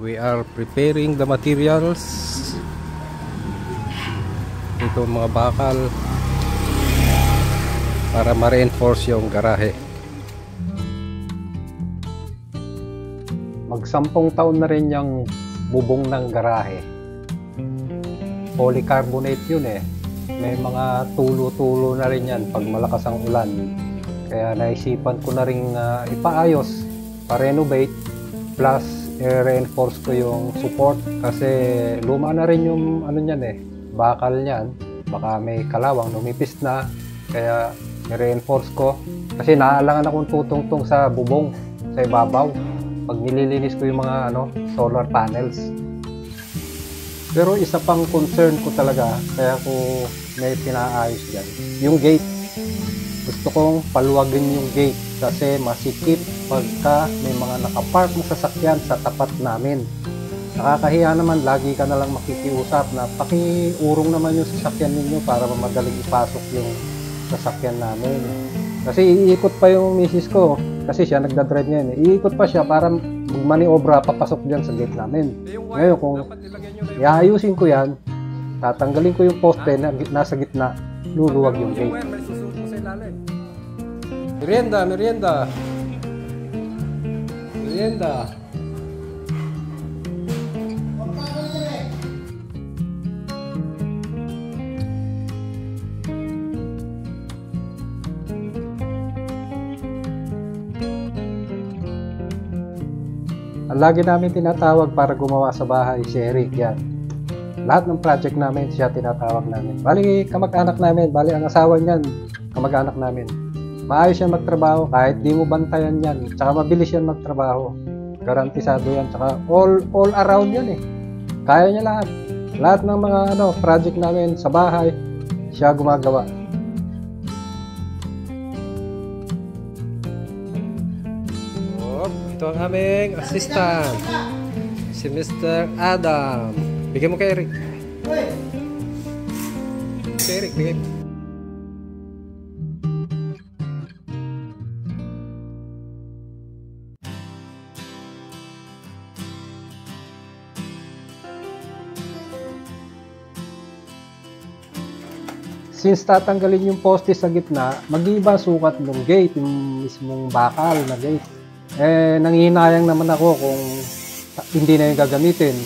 We are preparing the materials. Ito mga bakal para ma-reinforce yung garahe. Mag-10 taon na rin yung bubong ng garahe. Polycarbonate yun eh. May mga tulo-tulo na rin yan pag malakas ang ulan. Kaya naisipan ko na rin ipaayos, pa-renovate, plus i-reinforce ko yung support kasi luma na rin yung ano niyan eh, bakal niyan. Baka may kalawang, lumipis na. Kaya i-reinforce ko kasi naalangan akong tutungtong sa bubong, sa ibabaw pag nililinis ko yung mga solar panels. Pero isa pang concern ko talaga, kaya ko may pinaayos dyan, yung gate. Gusto kong paluwagin yung gate kasi masikip pagka may mga nakapark na sasakyan sa tapat namin. Nakakahiya naman, lagi ka na lang makikiusap na pakiurong naman yung sasakyan ninyo para madaling ipasok yung sasakyan namin. Kasi iikot pa yung misis ko, kasi siya nagdadrive niya yun. Iikot pa siya para maniobra papasok dyan sa gate namin. Ngayon kung iayusin ko yan, tatanggalin ko yung poste na nasa gitna, luluwag yung gate. Merienda, merienda. Merienda. Ang lagi namin tinatawag para gumawa sa bahay si Eric yan. Lahat ng project namin siya tinatawag namin. Bali kamag-anak namin, bali ang asawa niyan kamag-anak namin. Maayos yan magtrabaho kahit di mo bantayan yan. Tsaka mabilis yan magtrabaho. Garantisado yan. Tsaka all around yan eh. Kaya niya lahat. Lahat ng mga project namin sa bahay, siya gumagawa. Ito ang aming assistant, si Mr. Adam. Bigyan mo kay Eric. Kay Eric, bigyan mo. Since tatanggalin yung poste sa gitna, mag-iiba sukat ng gate, yung mismong bakal na gate. Nanghihinayang naman ako kung hindi na yung gagamitin.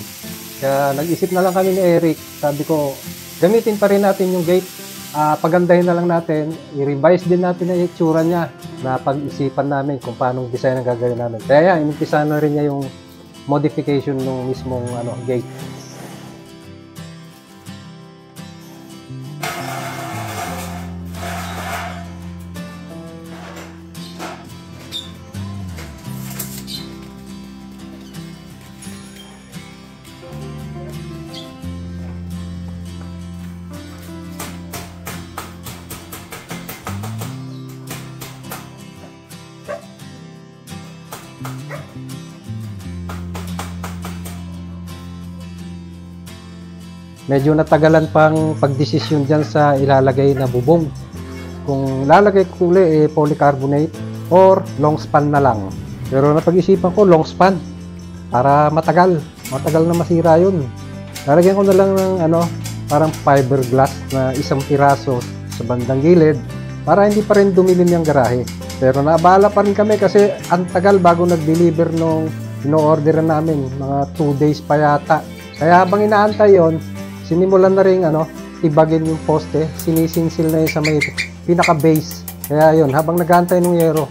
Kaya nag-isip na lang kami ni Eric. Sabi ko, gamitin pa rin natin yung gate. Pagandahin na lang natin. I-revise din natin ang itsura niya. Na pag-isipan namin kung paano design ang gagawin namin. Kaya inimpisa na rin niya yung modification ng mismong gate. Medyo natagalan pang pagdesisyon dyan sa ilalagay na bubong. Kung lalagay ko uli polycarbonate or long span na lang. Pero napag-isipan ko long span para matagal na masira yun. Lalagyan ko na lang ng parang fiberglass na isang piraso sa bandang gilid para hindi pa rin dumilim yung garahe. Pero naabala pa rin kami kasi ang tagal bago nag-deliver nung ino-orderan namin, mga 2 days pa yata. Kaya habang inaantay yon, sinimulan na rin tibagin yung poste, sinisinsil na yun sa may pinaka-base. Kaya yun, habang nag-aantay ng yero.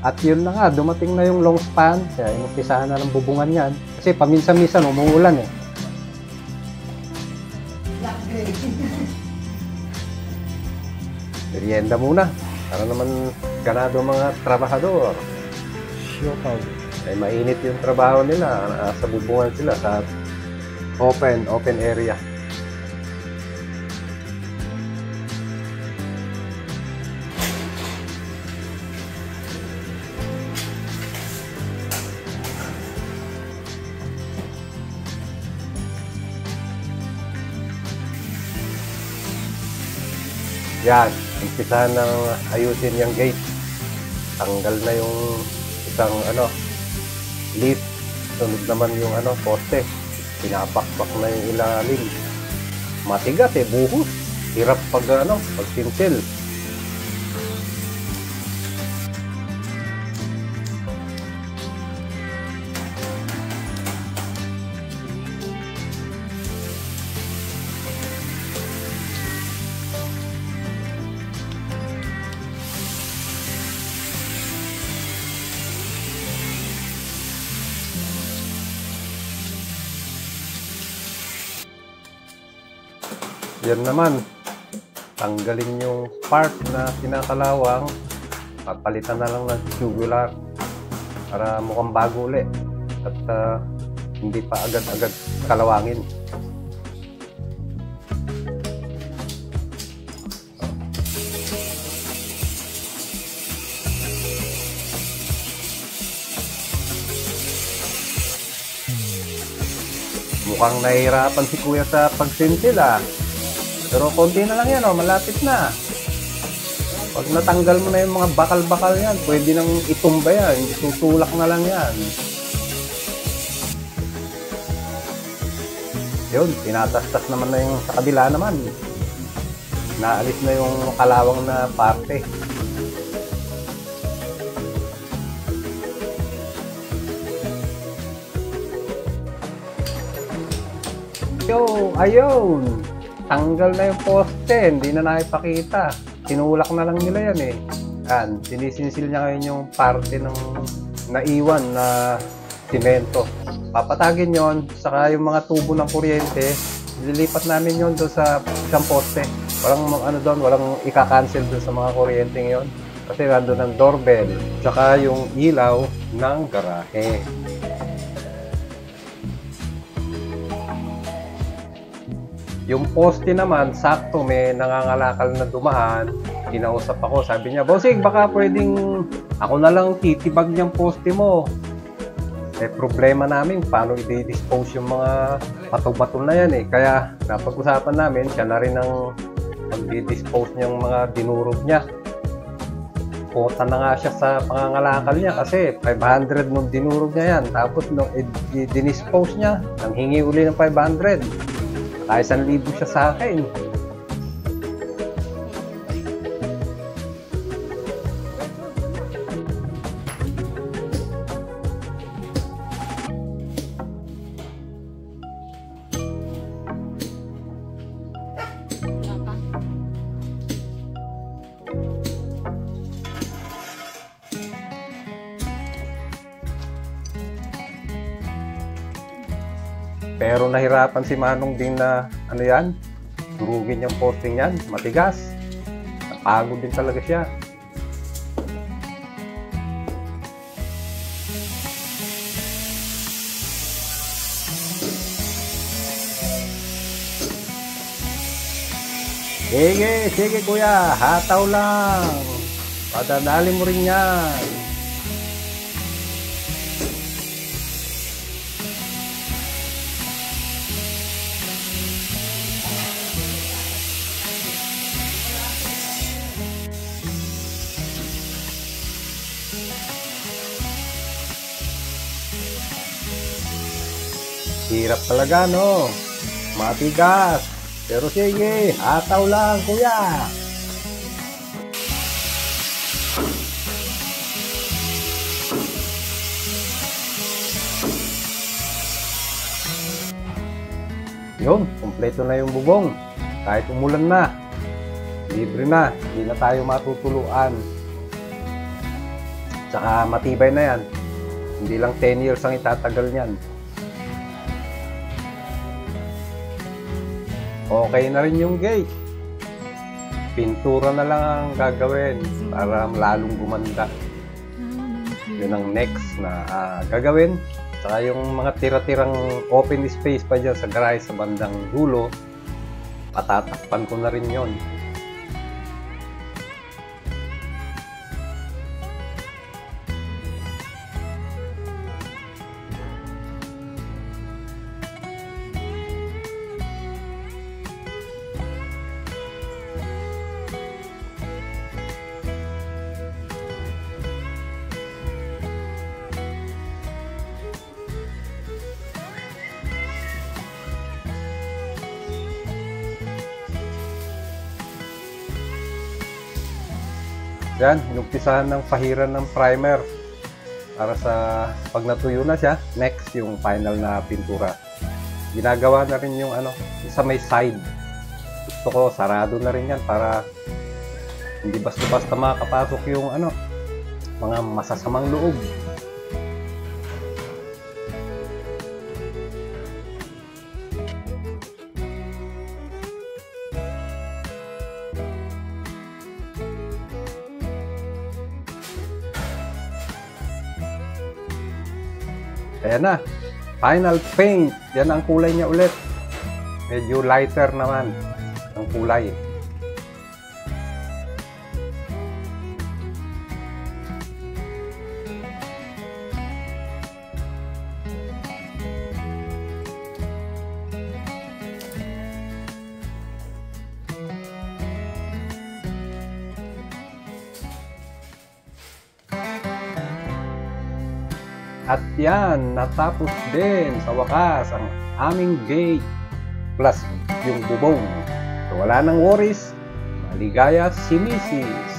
At yun na nga, dumating na yung long span. Kaya inumpisahan na ng bubungan yan. Kasi paminsan-minsan umuulan eh. Merienda muna. Para naman ganado mga trabahador. Shout ay mainit yung trabaho nila. Sa bubungan sila sa open area. Yan, umpisahan ng ayusin yung gate. Tanggal na yung isang leaf. Sunod naman yung poste. Pinapakpak na yung ilalim. Matigas buhos. Hirap pag pag pinsil. Yan naman, tanggalin yung part na kinakalawang, papalitan na lang ng tubular para mukhang bago ulit at hindi pa agad-agad kalawangin. Mukhang nahihirapan si Kuya sa pagsinsil Pero konti na lang yan malapit na. Pag natanggal mo na yung mga bakal-bakal yan, pwede nang itumba yan, tutulak na lang yan. Yun, tinatastas naman na yung sa kabila naman. Naalis na yung kalawang na parte. Yo, ayun! Tanggal na yung poste, hindi na naipakita. Tinulak na lang nila yan Yan, sinisinsil niya ngayon yung parte ng naiwan na simento. Papatagin yon, saka yung mga tubo ng kuryente, ililipat namin yon doon sa isang poste. Walang doon, walang ika-cancel doon sa mga kuryente yon. Kasi nandun ang doorbell, saka yung ilaw ng garahe. Yung poste naman, sakto may nangangalakal na dumaan. Kinausap ako, sabi niya, "Bossing, baka pwedeng ako na lang titibag niyang poste mo." Problema namin, paano i-dispose yung mga bato-bato na yan Kaya napag-usapan namin, siya na rin ang mag-dispose niyang mga dinurog niya. Kota na nga siya sa pangangalakal niya kasi 500 nung dinurog niya yan. Tapos nung i-dispose niya, nang hingi uli ng 500. Kaya 1,000 siya sa akin. Pero nahirapan si Manong din na yan, durugin yung posting yan, matigas. Napagod din talaga siya. Sige kuya, hataw lang. Padadali mo rin yan. Hirap talaga matigas. Pero sige, hataw lang kuya. Yun, kumpleto na yung bubong. Kahit umulan na, libre na, hindi na tayo matutuluan. Tsaka matibay na yan. Hindi lang 10 years ang itatagal niyan. Okay na rin yung gate. Pintura na lang ang gagawin para lalong gumanda. Yun ang next na gagawin. Saka yung mga tira-tirang open space pa dyan sa garage sa bandang dulo, patatakpan ko na rin yon. Yan, inumpisahan ng pahiran ng primer para sa pag natuyo na siya, next yung final na pintura. Ginagawa na rin yung sa may side. Gusto ko sarado na rin yan para hindi basta-basta makakapasok yung mga masasamang loob. Ayan na, final paint. Yan ang kulay niya ulit. Medyo lighter naman ang kulay. At yan, natapos din sa wakas ang aming gate plus yung bubong. So wala nang worries, maligaya si Mrs.